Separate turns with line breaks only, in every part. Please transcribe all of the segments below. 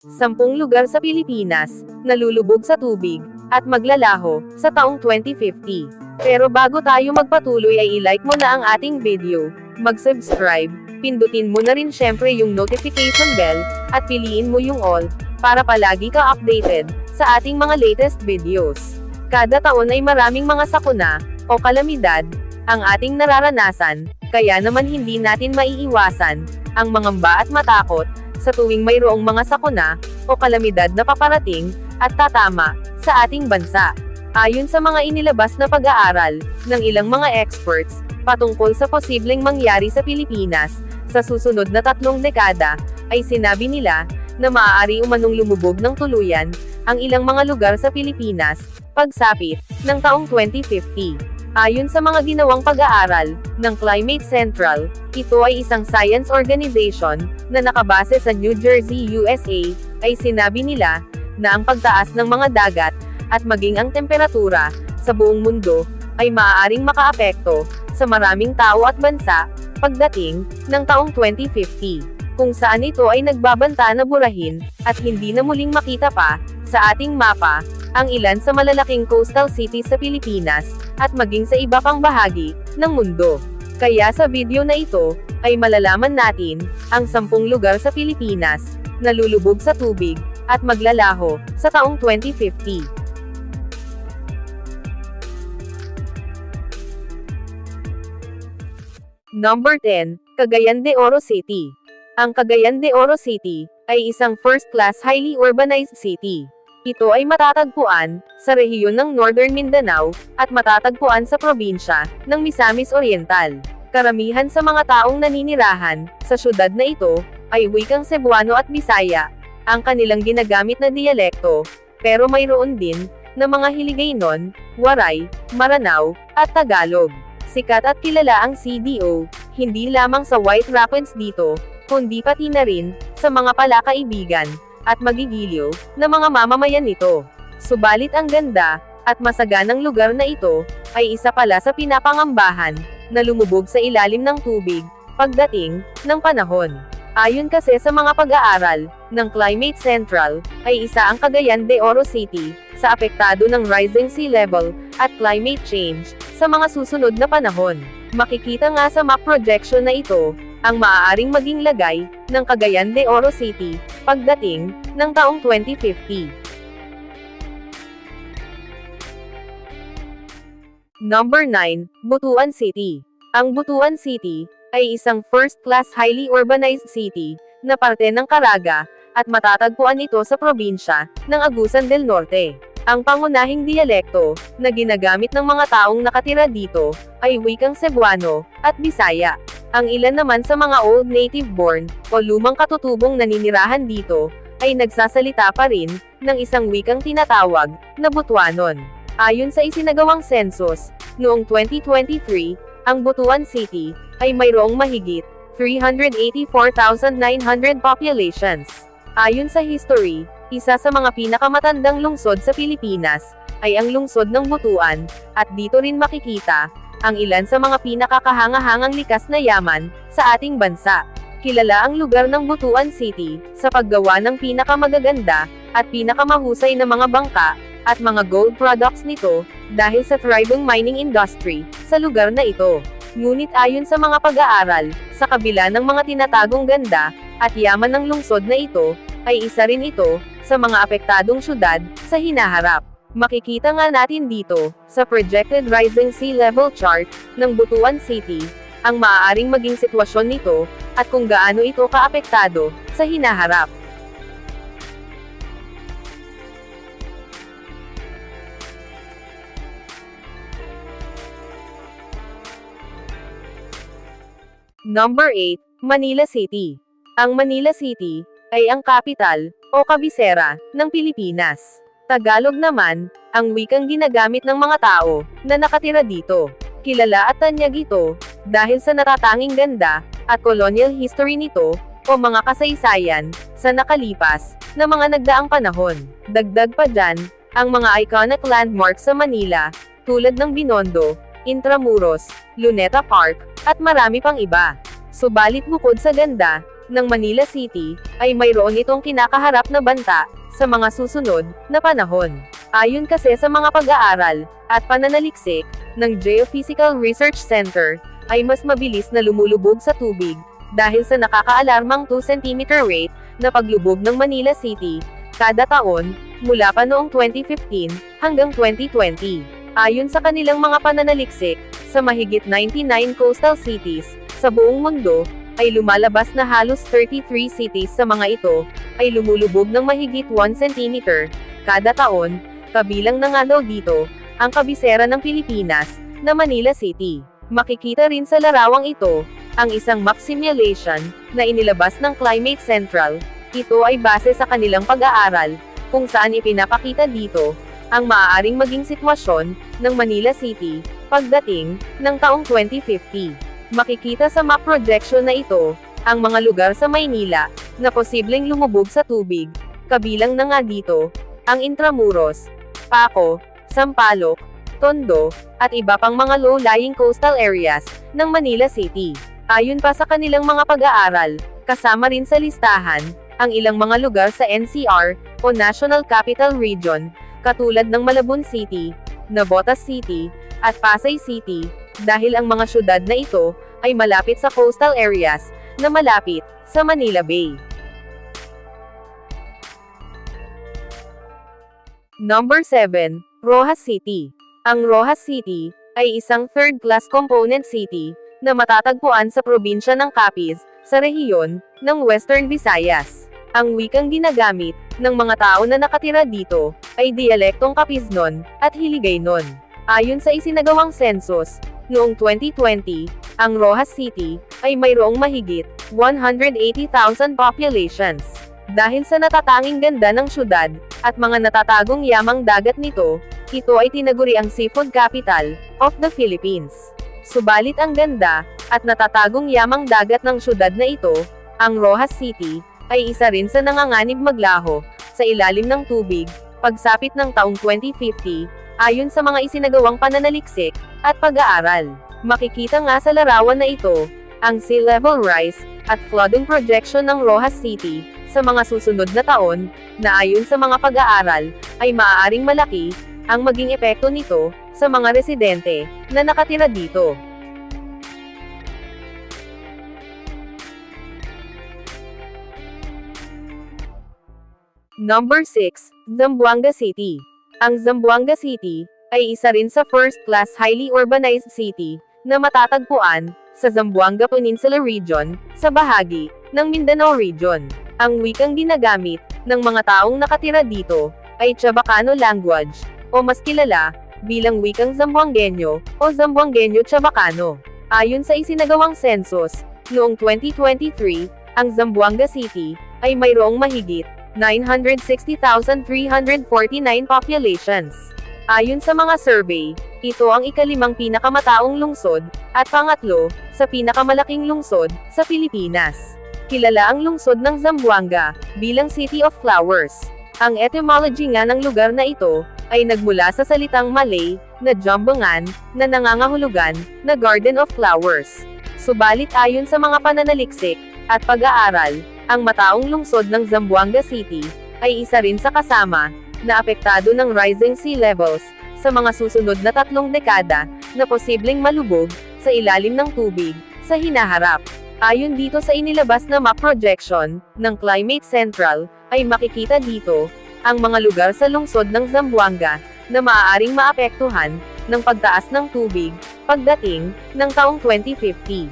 10 lugar sa Pilipinas, nalulubog sa tubig, at maglalaho, sa taong 2050. Pero bago tayo magpatuloy ay i-like mo na ang ating video, mag-subscribe, pindutin mo na rin syempre yung notification bell, at piliin mo yung all, para palagi ka updated, sa ating mga latest videos. Kada taon ay maraming mga sakuna, o kalamidad, ang ating nararanasan, kaya naman hindi natin maiiwasan, ang mangamba at matakot, sa tuwing mayroong mga sakuna, o kalamidad na paparating, at tatama, sa ating bansa. Ayon sa mga inilabas na pag-aaral, ng ilang mga experts, patungkol sa posibleng mangyari sa Pilipinas, sa susunod na 3 dekada, ay sinabi nila, na maaari umanong lumubog ng tuluyan, ang ilang mga lugar sa Pilipinas, pagsapit, ng taong 2050. Ayon sa mga ginawang pag-aaral, ng Climate Central, ito ay isang science organization, na nakabase sa New Jersey, USA, ay sinabi nila, na ang pagtaas ng mga dagat, at maging ang temperatura, sa buong mundo, ay maaaring makaapekto, sa maraming tao at bansa, pagdating, ng taong 2050, kung saan ito ay nagbabanta na burahin, at hindi na muling makita pa, sa ating mapa, ang ilan sa malalaking coastal cities sa Pilipinas, at maging sa iba pang bahagi, ng mundo. Kaya sa video na ito, ay malalaman natin, ang 10 lugar sa Pilipinas, na lulubog sa tubig, at maglalaho, sa taong 2050. Number 10, Cagayan de Oro City. Ang Cagayan de Oro City, ay isang first-class highly urbanized city. Ito ay matatagpuan, sa rehiyon ng Northern Mindanao, at matatagpuan sa probinsya, ng Misamis Oriental. Karamihan sa mga taong naninirahan, sa syudad na ito, ay wikang Cebuano at Bisaya, ang kanilang ginagamit na diyalekto, pero mayroon din, na mga Hiligaynon, Waray, Maranao, at Tagalog. Sikat at kilala ang CDO, hindi lamang sa White Rapids dito, kundi pati na rin, sa mga palakaibigan, at magigiliw, na mga mamamayan nito. Subalit ang ganda, at masaganang lugar na ito, ay isa pala sa pinapangambahan, na lumubog sa ilalim ng tubig, pagdating, ng panahon. Ayon kasi sa mga pag-aaral, ng Climate Central, ay isa ang Cagayan de Oro City, sa apektado ng rising sea level, at climate change, sa mga susunod na panahon. Makikita nga sa map projection na ito, ang maaaring maging lagay, ng Cagayan de Oro City, pagdating, ng taong 2050. Number 9, Butuan City. Ang Butuan City, ay isang first-class highly urbanized city, na parte ng Caraga, at matatagpuan ito sa probinsya, ng Agusan del Norte. Ang pangunahing diyalekto, na ginagamit ng mga taong nakatira dito, ay wikang Cebuano, at Bisaya. Ang ilan naman sa mga old native-born, o lumang katutubong naninirahan dito, ay nagsasalita pa rin, ng isang wikang tinatawag, na Butuanon. Ayon sa isinagawang census, noong 2023, ang Butuan City, ay mayroong mahigit, 384,900 populations. Ayon sa history, isa sa mga pinakamatandang lungsod sa Pilipinas, ay ang lungsod ng Butuan, at dito rin makikita, ang ilan sa mga pinakakahangahangang likas na yaman, sa ating bansa. Kilala ang lugar ng Butuan City, sa paggawa ng pinakamagaganda, at pinakamahusay na mga bangka, at mga gold products nito, dahil sa thriving mining industry, sa lugar na ito. Ngunit ayon sa mga pag-aaral, sa kabila ng mga tinatagong ganda, at yaman ng lungsod na ito, ay isa rin ito, sa mga apektadong syudad, sa hinaharap. Makikita nga natin dito, sa projected rising sea level chart, ng Butuan City, ang maaaring maging sitwasyon nito, at kung gaano ito kaapektado, sa hinaharap. Number 8, Manila City. Ang Manila City, ay ang capital, o kabisera, ng Pilipinas. Tagalog naman, ang wikang ginagamit ng mga tao, na nakatira dito. Kilala at tanyag ito, dahil sa natatanging ganda, at colonial history nito, o mga kasaysayan, sa nakalipas, na mga nagdaang panahon. Dagdag pa dyan, ang mga iconic landmarks sa Manila, tulad ng Binondo, Intramuros, Luneta Park, at marami pang iba. Subalit bukod sa ganda, ng Manila City, ay mayroon itong kinakaharap na banta, sa mga susunod, na panahon. Ayon kasi sa mga pag-aaral, at pananaliksik, ng Geophysical Research Center, ay mas mabilis na lumulubog sa tubig, dahil sa nakakaalarmang 2 cm rate, na paglubog ng Manila City, kada taon, mula pa noong 2015, hanggang 2020. Ayon sa kanilang mga pananaliksik, sa mahigit 99 coastal cities, sa buong mundo, ay lumalabas na halos 33 cities sa mga ito, ay lumulubog ng mahigit 1 cm, kada taon, kabilang na nga daw dito, ang kabisera ng Pilipinas, na Manila City. Makikita rin sa larawang ito, ang isang map simulation, na inilabas ng Climate Central. Ito ay base sa kanilang pag-aaral, kung saan ipinapakita dito, ang maaaring maging sitwasyon, ng Manila City, pagdating, ng taong 2050. Makikita sa map projection na ito, ang mga lugar sa Maynila, na posibleng lumubog sa tubig, kabilang na nga dito, ang Intramuros, Paco, Sampaloc, Tondo, at iba pang mga low-lying coastal areas, ng Manila City. Ayon pa sa kanilang mga pag-aaral, kasama rin sa listahan, ang ilang mga lugar sa NCR, o National Capital Region, katulad ng Malabon City, Navotas City, at Pasay City, dahil ang mga syudad na ito, ay malapit sa coastal areas, na malapit, sa Manila Bay. Number 7, Rojas City. Ang Rojas City, ay isang third-class component city, na matatagpuan sa probinsya ng Capiz, sa rehiyon, ng Western Visayas. Ang wikang ginagamit, ng mga tao na nakatira dito, ay dialektong Capiznon, at Hiligaynon. Ayon sa isinagawang census, noong 2020, ang Rojas City, ay mayroong mahigit, 180,000 populations. Dahil sa natatanging ganda ng syudad, at mga natatagong yamang dagat nito, ito ay tinaguri ang seafood capital, of the Philippines. Subalit ang ganda, at natatagong yamang dagat ng syudad na ito, ang Rojas City, ay isa rin sa nanganganib maglaho, sa ilalim ng tubig, pagsapit ng taong 2050, ayon sa mga isinagawang pananaliksik, at pag-aaral. Makikita nga sa larawan na ito, ang sea level rise, at flooding projection ng Rojas City, sa mga susunod na taon, na ayon sa mga pag-aaral, ay maaaring malaki, ang maging epekto nito, sa mga residente, na nakatira dito. Number 6, Zamboanga City. Ang Zamboanga City, ay isa rin sa first-class highly urbanized city, na matatagpuan, sa Zamboanga Peninsula Region, sa bahagi, ng Mindanao Region. Ang wikang ginagamit, ng mga taong nakatira dito, ay Chabacano language, o mas kilala, bilang wikang Zamboangueño, o Zamboangueño Chabacano. Ayon sa isinagawang census, noong 2023, ang Zamboanga City, ay mayroong mahigit, 960,349 populations. Ayon sa mga survey, ito ang ika-5 pinakamataong lungsod, at pangatlo, sa pinakamalaking lungsod, sa Pilipinas. Kilala ang lungsod ng Zamboanga, bilang City of Flowers. Ang etymology nga ng lugar na ito, ay nagmula sa salitang Malay, na Jambongan, na nangangahulugan, na Garden of Flowers. Subalit ayon sa mga pananaliksik, at pag-aaral, ang mataong lungsod ng Zamboanga City, ay isa rin sa kasama, na apektado ng rising sea levels, sa mga susunod na 3 dekada, na posibleng malubog, sa ilalim ng tubig, sa hinaharap. Ayon dito sa inilabas na map projection, ng Climate Central, ay makikita dito, ang mga lugar sa lungsod ng Zamboanga, na maaaring maapektuhan, ng pagtaas ng tubig, pagdating, ng taong 2050.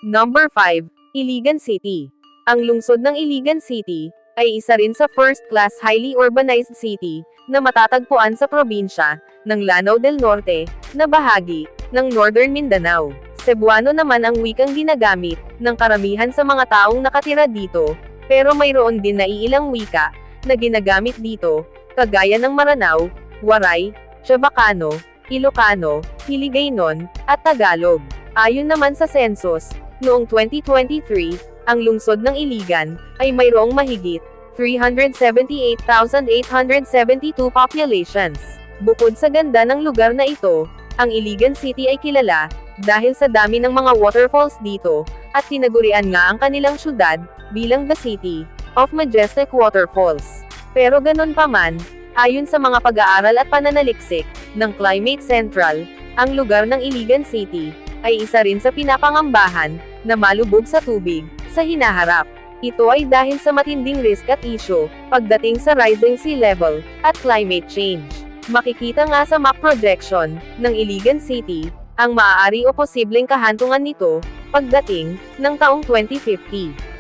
Number 5, Iligan City. Ang lungsod ng Iligan City, ay isa rin sa first-class highly urbanized city, na matatagpuan sa probinsya, ng Lanao del Norte, na bahagi, ng Northern Mindanao. Cebuano naman ang wikang ginagamit, ng karamihan sa mga taong nakatira dito, pero mayroon din na iilang wika, na ginagamit dito, kagaya ng Maranao, Waray, Chabacano, Ilocano, Hiligaynon, at Tagalog. Ayon naman sa census, noong 2023, ang lungsod ng Iligan, ay mayroong mahigit, 378,872 populations. Bukod sa ganda ng lugar na ito, ang Iligan City ay kilala, dahil sa dami ng mga waterfalls dito, at tinagurian nga ang kanilang syudad, bilang the City of Majestic Waterfalls. Pero ganon pa man, ayon sa mga pag-aaral at pananaliksik ng Climate Central, ang lugar ng Iligan City ay isa rin sa pinapangambahan na malubog sa tubig sa hinaharap. Ito ay dahil sa matinding risk at issue pagdating sa rising sea level at climate change. Makikita nga sa map projection ng Iligan City ang maaari o posibleng kahantungan nito pagdating ng taong 2050.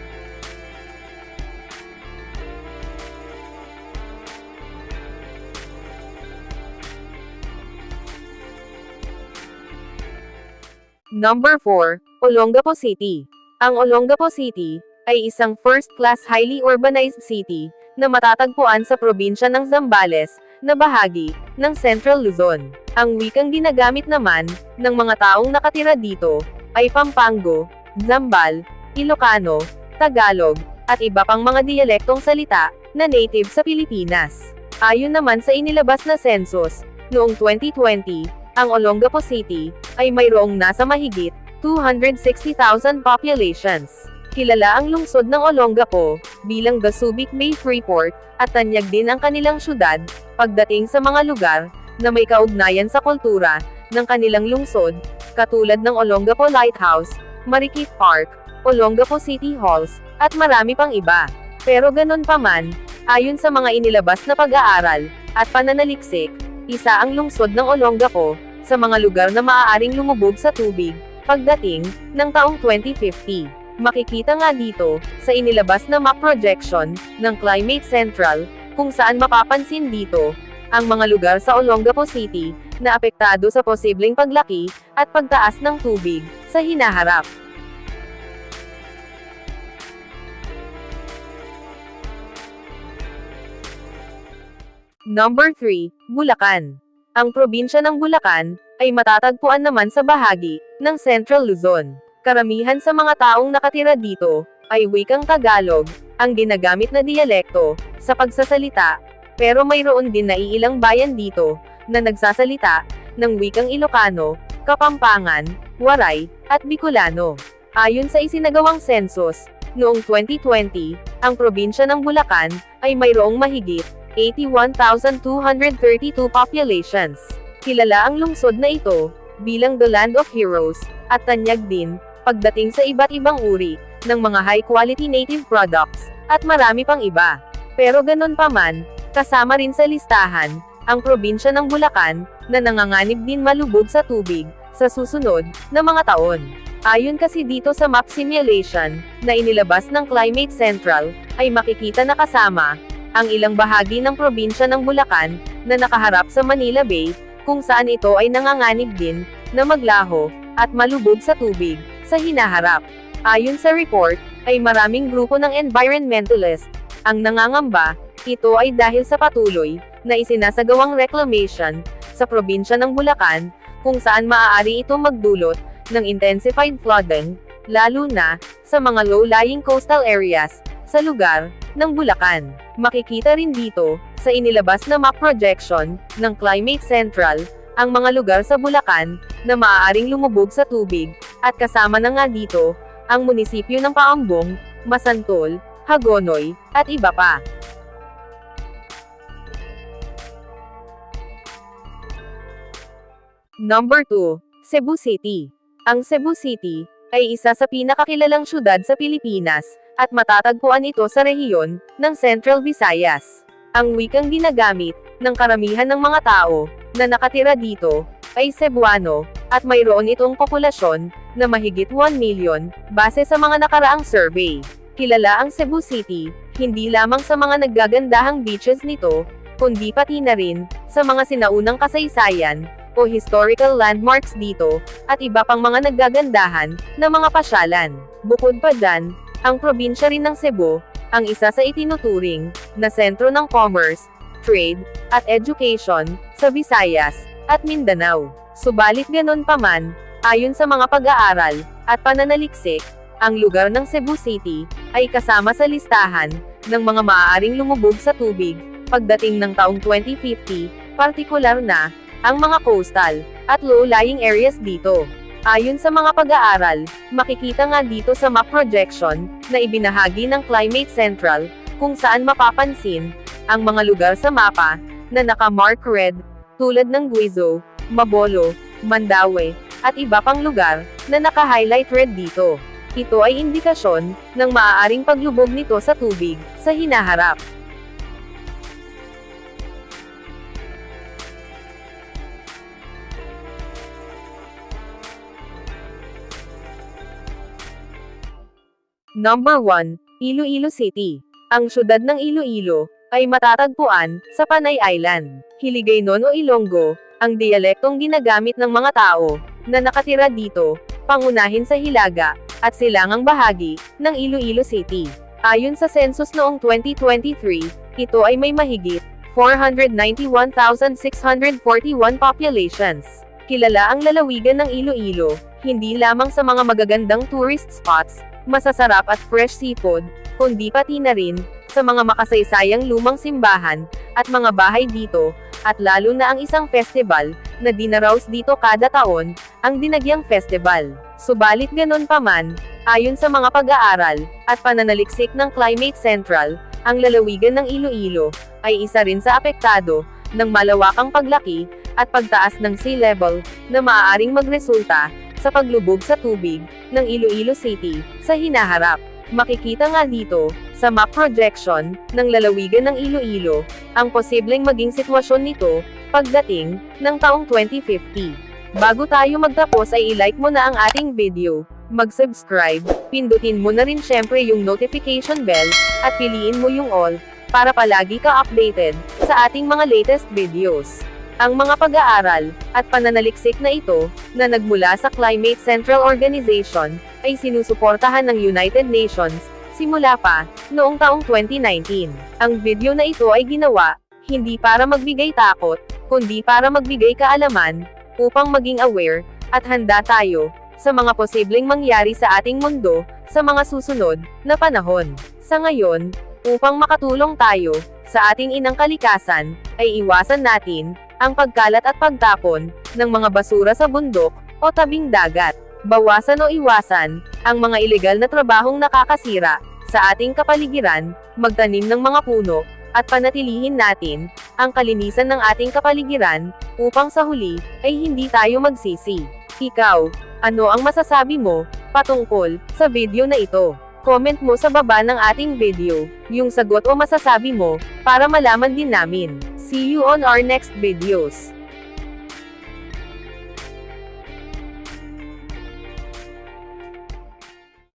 Number 4, Olongapo City. Ang Olongapo City ay isang first-class highly urbanized city na matatagpuan sa probinsya ng Zambales, na bahagi ng Central Luzon. Ang wikang ginagamit naman ng mga taong nakatira dito ay Pampango, Zambal, Ilocano, Tagalog, at iba pang mga diyalektong salita na native sa Pilipinas. Ayon naman sa inilabas na census noong 2020, ang Olongapo City ay mayroong nasa mahigit 260,000 populations. Kilala ang lungsod ng Olongapo bilang the Subic Bay Freeport, at tanyag din ang kanilang syudad pagdating sa mga lugar na may kaugnayan sa kultura ng kanilang lungsod, katulad ng Olongapo Lighthouse, Marikit Park, Olongapo City Halls, at marami pang iba. Pero ganon pa man, ayon sa mga inilabas na pag-aaral at pananaliksik, isa ang lungsod ng Olongapo sa mga lugar na maaaring lumubog sa tubig pagdating ng taong 2050. Makikita nga dito sa inilabas na map projection ng Climate Central kung saan mapapansin dito ang mga lugar sa Olongapo City na apektado sa posibleng paglaki at pagtaas ng tubig sa hinaharap. Number 3, Bulacan. Ang probinsya ng Bulacan ay matatagpuan naman sa bahagi ng Central Luzon. Karamihan sa mga taong nakatira dito ay wikang Tagalog ang ginagamit na diyalekto sa pagsasalita, pero mayroon din na iilang bayan dito na nagsasalita ng wikang Ilocano, Kapampangan, Waray, at Bicolano. Ayon sa isinagawang census noong 2020, ang probinsya ng Bulacan ay mayroong mahigit 81,232 populations. Kilala ang lungsod na ito bilang the Land of Heroes, at tanyag din pagdating sa iba't ibang uri ng mga high-quality native products, at marami pang iba. Pero ganon pa man, kasama rin sa listahan ang probinsya ng Bulacan na nanganganib din malubog sa tubig sa susunod na mga taon. Ayon kasi dito sa map simulation na inilabas ng Climate Central, ay makikita na kasama ang ilang bahagi ng probinsya ng Bulacan na nakaharap sa Manila Bay, kung saan ito ay nanganganib din na maglaho at malubog sa tubig sa hinaharap. Ayon sa report, ay maraming grupo ng environmentalist ang nangangamba, ito ay dahil sa patuloy na isinasagawang reclamation sa probinsya ng Bulacan, kung saan maaari ito magdulot ng intensified flooding, lalo na sa mga low-lying coastal areas sa lugar ng Bulacan. Makikita rin dito sa inilabas na map projection ng Climate Central ang mga lugar sa Bulacan na maaaring lumubog sa tubig, at kasama na nga dito ang munisipyo ng Paambong, Masantol, Hagonoy, at iba pa. Number 2, Cebu City. Ang Cebu City ay isa sa pinakakilalang syudad sa Pilipinas, at matatagpuan ito sa rehiyon ng Central Visayas. Ang wikang ginagamit ng karamihan ng mga tao na nakatira dito ay Cebuano, at mayroon itong populasyon na mahigit 1 million base sa mga nakaraang survey. Kilala ang Cebu City hindi lamang sa mga naggagandahang beaches nito, kundi pati na rin sa mga sinaunang kasaysayan o historical landmarks dito, at iba pang mga naggagandahan na mga pasyalan. Bukod pa dyan, ang probinsya rin ng Cebu ang isa sa itinuturing na sentro ng commerce, trade, at education sa Visayas at Mindanao. Subalit ganon pa man, ayon sa mga pag-aaral at pananaliksik, ang lugar ng Cebu City ay kasama sa listahan ng mga maaaring lumubog sa tubig pagdating ng taong 2050, partikular na ang mga coastal at low-lying areas dito. Ayon sa mga pag-aaral, makikita nga dito sa map projection, na ibinahagi ng Climate Central, kung saan mapapansin, ang mga lugar sa mapa, na naka-mark red, tulad ng Guizhou, Mabolo, Mandaue, at iba pang lugar, na naka-highlight red dito. Ito ay indikasyon, ng maaaring paglubog nito sa tubig, sa hinaharap. Number 1, Iloilo City. Ang syudad ng Iloilo, ay matatagpuan, sa Panay Island. Hiligaynon o Ilonggo, ang dialektong ginagamit ng mga tao, na nakatira dito, pangunahin sa Hilaga, at silangang bahagi, ng Iloilo City. Ayon sa census noong 2023, ito ay may mahigit, 491,641 populations. Kilala ang lalawigan ng Iloilo, hindi lamang sa mga magagandang tourist spots, masasarap at fresh seafood, kundi pati na rin, sa mga makasaysayang lumang simbahan, at mga bahay dito, at lalo na ang isang festival, na dinaraos dito kada taon, ang Dinagyang Festival. Subalit ganon pa man, ayon sa mga pag-aaral, at pananaliksik ng Climate Central, ang lalawigan ng Iloilo, ay isa rin sa apektado, ng malawakang paglaki, at pagtaas ng sea level, na maaaring magresulta, sa paglubog sa tubig, ng Iloilo City, sa hinaharap. Makikita nga dito, sa map projection, ng lalawigan ng Iloilo, ang posibleng maging sitwasyon nito, pagdating, ng taong 2050. Bago tayo magtapos ay i-like mo na ang ating video, mag-subscribe, pindutin mo na rin syempre yung notification bell, at piliin mo yung all, para palagi ka updated, sa ating mga latest videos. Ang mga pag-aaral, at pananaliksik na ito, na nagmula sa Climate Central Organization, ay sinusuportahan ng United Nations, simula pa, noong taong 2019. Ang video na ito ay ginawa, hindi para magbigay takot, kundi para magbigay kaalaman, upang maging aware, at handa tayo, sa mga posibleng mangyari sa ating mundo, sa mga susunod, na panahon. Sa ngayon, upang makatulong tayo, sa ating inang kalikasan, ay iwasan natin, ang pagkalat at pagtapon, ng mga basura sa bundok, o tabing dagat. Bawasan o iwasan, ang mga ilegal na trabahong nakakasira, sa ating kapaligiran, magtanim ng mga puno, at panatilihin natin, ang kalinisan ng ating kapaligiran, upang sa huli, ay hindi tayo magsisi. Ikaw, ano ang masasabi mo, patungkol, sa video na ito? Comment mo sa baba ng ating video, yung sagot o masasabi mo, para malaman din namin. See you on our next videos.